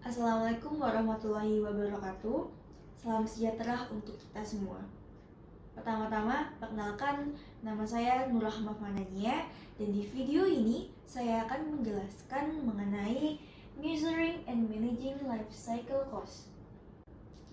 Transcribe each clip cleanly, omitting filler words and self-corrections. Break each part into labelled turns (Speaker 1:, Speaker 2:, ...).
Speaker 1: Assalamualaikum warahmatullahi wabarakatuh. Salam sejahtera untuk kita semua. Pertama-tama, perkenalkan nama saya Nur Rahmah Fanania, dan di video ini saya akan menjelaskan mengenai measuring and managing life cycle cost.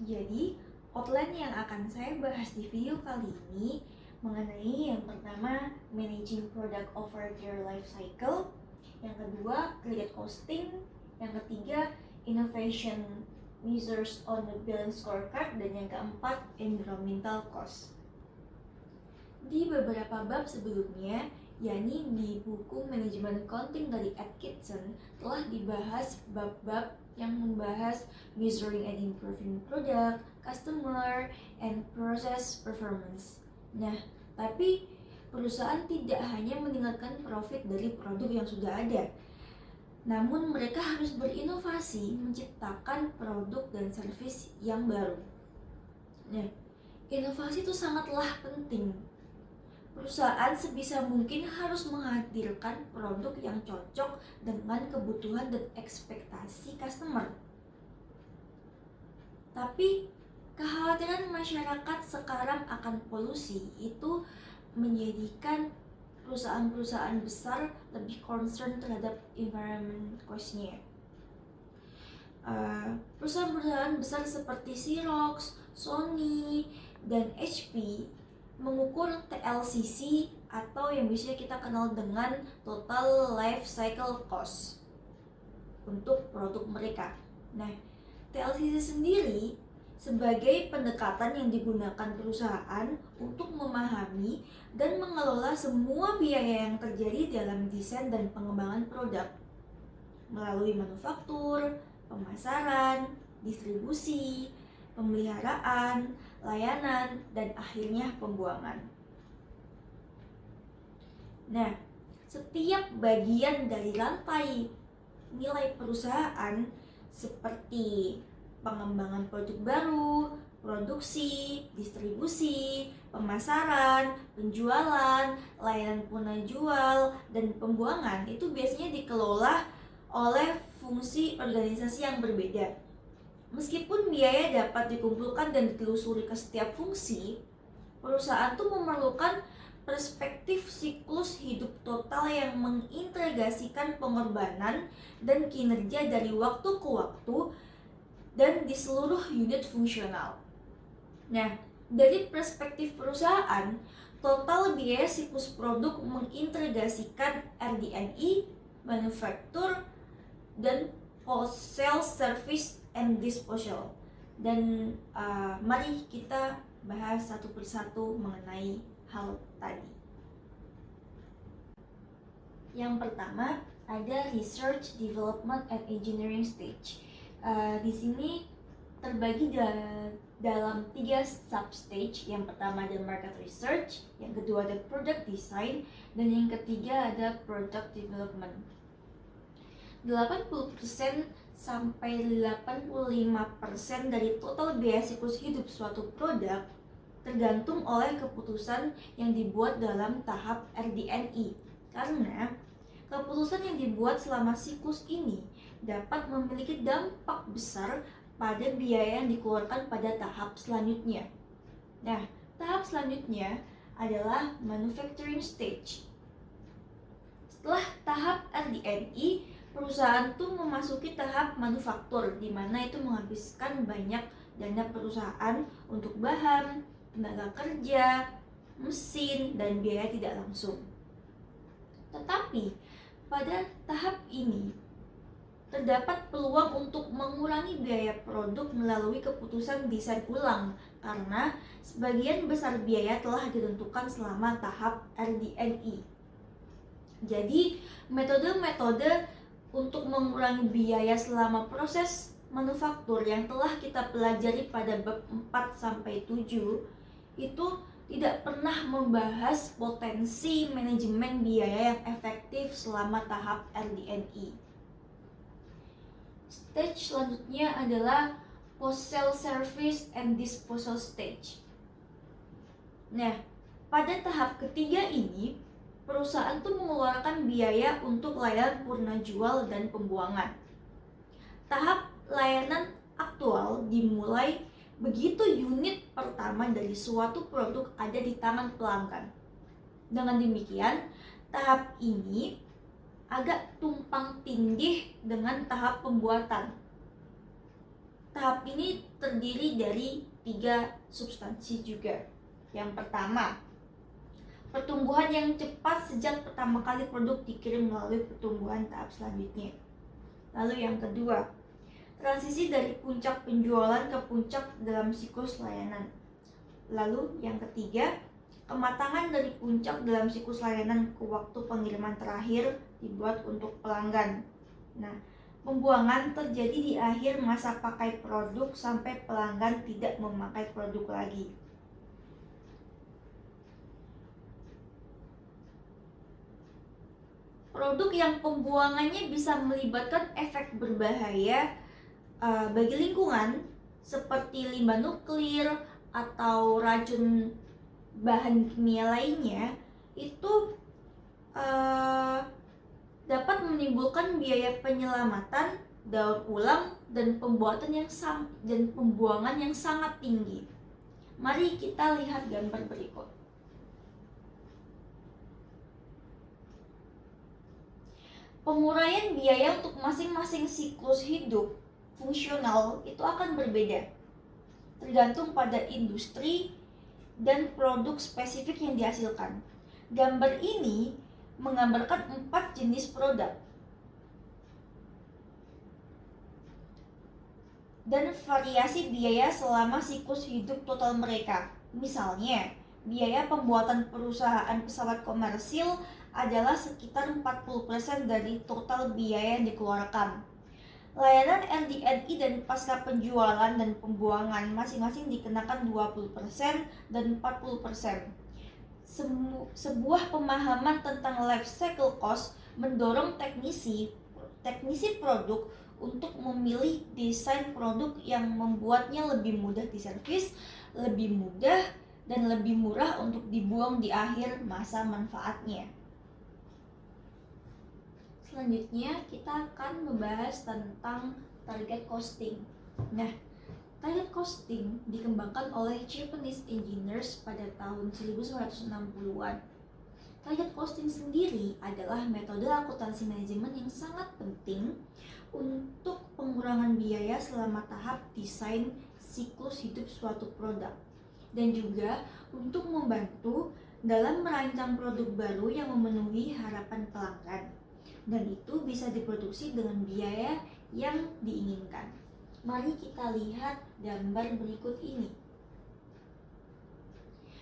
Speaker 1: Jadi, outline yang akan saya bahas di video kali ini mengenai yang pertama, managing product over their life cycle, yang kedua, credit costing, yang ketiga, innovation measures on the balance scorecard, dan yang keempat, environmental cost. Di beberapa bab sebelumnya, yakni di buku manajemen accounting dari Atkinson, telah dibahas bab-bab yang membahas measuring and improving product, customer, and process performance. Nah, tapi perusahaan tidak hanya meningkatkan profit dari produk yang sudah ada, namun mereka harus berinovasi menciptakan produk dan servis yang baru. Nah, inovasi itu sangatlah penting. Perusahaan sebisa mungkin harus menghadirkan produk yang cocok dengan kebutuhan dan ekspektasi customer. Tapi kekhawatiran masyarakat sekarang akan polusi itu menjadikan perusahaan-perusahaan besar lebih concern terhadap environment cost-nya. Perusahaan-perusahaan besar seperti Xerox, Sony, dan HP mengukur TLCC atau yang biasanya kita kenal dengan Total Life Cycle Cost untuk produk mereka. Nah, TLCC sendiri sebagai pendekatan yang digunakan perusahaan untuk memahami dan mengelola semua biaya yang terjadi dalam desain dan pengembangan produk melalui manufaktur, pemasaran, distribusi, pemeliharaan, layanan, dan akhirnya pembuangan. Nah, setiap bagian dari rantai nilai perusahaan seperti pengembangan produk baru, produksi, distribusi, pemasaran, penjualan, layanan jual, dan pembuangan itu biasanya dikelola oleh fungsi organisasi yang berbeda. Meskipun biaya dapat dikumpulkan dan ditelusuri ke setiap fungsi, perusahaan itu memerlukan perspektif siklus hidup total yang mengintegrasikan pengorbanan dan kinerja dari waktu ke waktu dan di seluruh unit fungsional. Nah, dari perspektif perusahaan, total biaya siklus produk mengintegrasikan RD&I, manufaktur, dan post-sale service and disposal. Dan mari kita bahas satu persatu mengenai hal tadi. Yang pertama ada research, development, and engineering stage. Di sini terbagi dalam 3 substage. Yang pertama ada market research, yang kedua ada product design, dan yang ketiga ada product development. 80% sampai 85% dari total biaya siklus hidup suatu produk tergantung oleh keputusan yang dibuat dalam tahap RD&I. Karena keputusan yang dibuat selama siklus ini dapat memiliki dampak besar pada biaya yang dikeluarkan pada tahap selanjutnya. Nah, tahap selanjutnya adalah manufacturing stage. Setelah tahap RD&I, perusahaan itu memasuki tahap manufaktur, di mana itu menghabiskan banyak dana perusahaan untuk bahan, tenaga kerja, mesin, dan biaya tidak langsung. Tetapi pada tahap ini terdapat peluang untuk mengurangi biaya produk melalui keputusan desain ulang, karena sebagian besar biaya telah ditentukan selama tahap RD&I. Jadi metode-metode untuk mengurangi biaya selama proses manufaktur yang telah kita pelajari pada bab 4-7 itu tidak pernah membahas potensi manajemen biaya yang efektif selama tahap RD&I. Stage selanjutnya adalah post-sale service and disposal stage. Nah, pada tahap ketiga ini perusahaan tuh mengeluarkan biaya untuk layanan purna jual dan pembuangan. Tahap layanan aktual dimulai begitu unit pertama dari suatu produk ada di tangan pelanggan. Dengan demikian, tahap ini agak tumpang tindih dengan tahap pembuatan. Tahap ini terdiri dari 3 substansi juga. Yang pertama, pertumbuhan yang cepat sejak pertama kali produk dikirim melalui pertumbuhan tahap selanjutnya. Lalu yang kedua, transisi dari puncak penjualan ke puncak dalam siklus layanan. Lalu yang ketiga, kematangan dari puncak dalam siklus layanan ke waktu pengiriman terakhir dibuat untuk pelanggan. Nah, pembuangan terjadi di akhir masa pakai produk sampai pelanggan tidak memakai produk lagi. Produk yang pembuangannya bisa melibatkan efek berbahaya bagi lingkungan seperti limbah nuklir atau racun bahan kimia lainnya itu dapat menimbulkan biaya penyelamatan, daur ulang, dan pembuangan yang sangat tinggi. Mari kita lihat gambar berikut. Penguraian biaya untuk masing-masing siklus hidup fungsional itu akan berbeda, tergantung pada industri dan produk spesifik yang dihasilkan. Gambar ini menggambarkan 4 jenis produk dan variasi biaya selama siklus hidup total mereka. Misalnya, biaya pembuatan perusahaan pesawat komersil adalah sekitar 40% dari total biaya yang dikeluarkan. Layanan RD&I dan pasca penjualan dan pembuangan masing-masing dikenakan 20% dan 40%. Sebuah pemahaman tentang life cycle cost mendorong teknisi produk untuk memilih desain produk yang membuatnya lebih mudah diservis, lebih mudah, dan lebih murah untuk dibuang di akhir masa manfaatnya. Selanjutnya kita akan membahas tentang target costing. Nah, target costing dikembangkan oleh Japanese engineers pada tahun 1960-an. Target costing sendiri adalah metode akuntansi manajemen yang sangat penting untuk pengurangan biaya selama tahap desain siklus hidup suatu produk, dan juga untuk membantu dalam merancang produk baru yang memenuhi harapan pelanggan, dan itu bisa diproduksi dengan biaya yang diinginkan. Mari kita lihat gambar berikut ini.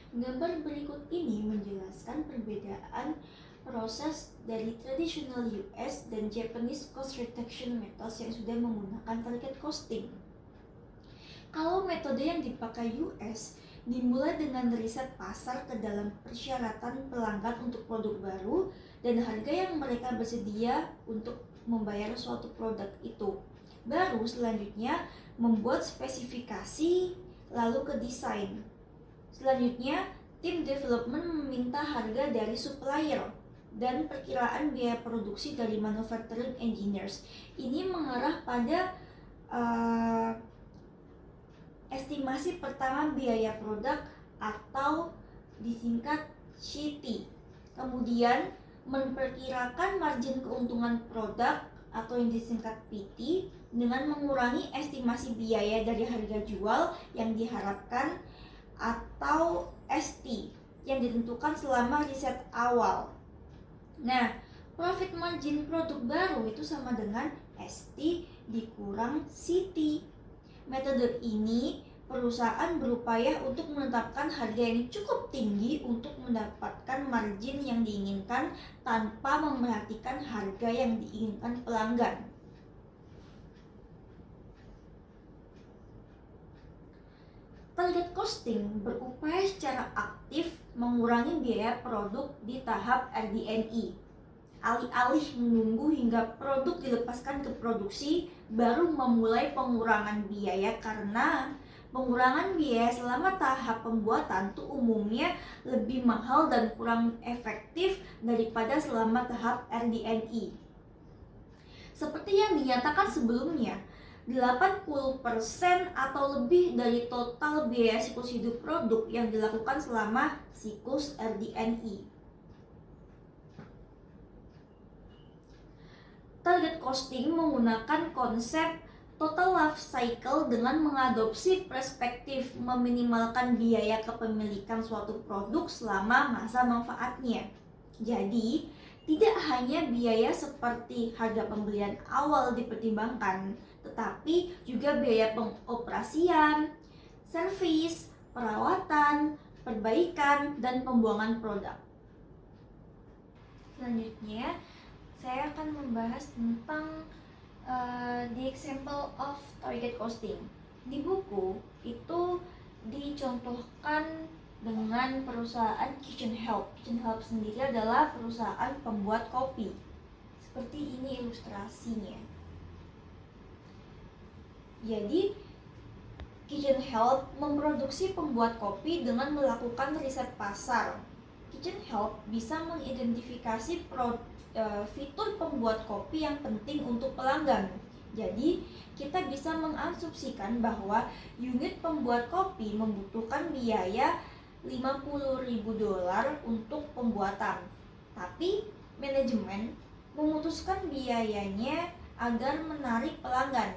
Speaker 1: Gambar berikut ini menjelaskan perbedaan proses dari traditional US dan Japanese cost reduction methods yang sudah menggunakan target costing. Kalau metode yang dipakai US dimulai dengan riset pasar ke dalam persyaratan pelanggan untuk produk baru dan harga yang mereka bersedia untuk membayar suatu produk itu. Baru selanjutnya membuat spesifikasi, lalu ke desain. Selanjutnya, tim development meminta harga dari supplier dan perkiraan biaya produksi dari manufacturing engineers. Ini mengarah pada estimasi pertama biaya produk atau disingkat CT. Kemudian memperkirakan margin keuntungan produk atau yang disingkat PT dengan mengurangi estimasi biaya dari harga jual yang diharapkan atau ST yang ditentukan selama riset awal. Nah, profit margin produk baru itu sama dengan ST dikurang CT. Metode ini perusahaan berupaya untuk menetapkan harga yang cukup tinggi untuk mendapatkan margin yang diinginkan tanpa memperhatikan harga yang diinginkan pelanggan. Target costing berupaya secara aktif mengurangi biaya produk di tahap RD&I. Alih-alih menunggu hingga produk dilepaskan ke produksi, baru memulai pengurangan biaya, karena pengurangan biaya selama tahap pembuatan itu umumnya lebih mahal dan kurang efektif daripada selama tahap RD&I. Seperti yang dinyatakan sebelumnya, 80% atau lebih dari total biaya siklus hidup produk yang dilakukan selama siklus RDNI. Target costing menggunakan konsep total life cycle dengan mengadopsi perspektif meminimalkan biaya kepemilikan suatu produk selama masa manfaatnya. Jadi, tidak hanya biaya seperti harga pembelian awal dipertimbangkan, tetapi juga biaya pengoperasian, servis, perawatan, perbaikan, dan pembuangan produk. Selanjutnya, saya akan membahas tentang the example of target costing. Di buku itu dicontohkan dengan perusahaan Kitchen Help. Kitchen Help sendiri adalah perusahaan pembuat kopi. Seperti ini ilustrasinya. Jadi, Kitchen Help memproduksi pembuat kopi dengan melakukan riset pasar. Kitchen Help bisa mengidentifikasi fitur pembuat kopi yang penting untuk pelanggan. Jadi, kita bisa mengasumsikan bahwa unit pembuat kopi membutuhkan biaya $50.000 untuk pembuatan. Tapi manajemen memutuskan biayanya agar menarik pelanggan.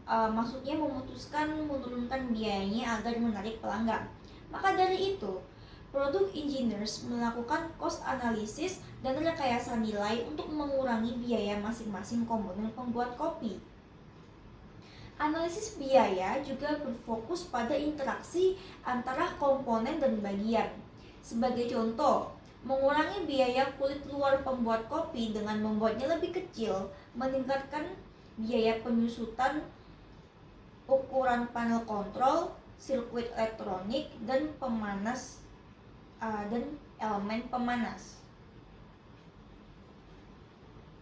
Speaker 1: Maksudnya memutuskan menurunkan biayanya agar menarik pelanggan. Maka dari itu, product engineers melakukan cost analysis dan rekayasa nilai untuk mengurangi biaya masing-masing komponen pembuat kopi. Analisis biaya juga berfokus pada interaksi antara komponen dan bagian. Sebagai contoh, mengurangi biaya kulit luar pembuat kopi dengan membuatnya lebih kecil, meningkatkan biaya penyusutan, ukuran panel kontrol, sirkuit elektronik, dan pemanas dan elemen pemanas.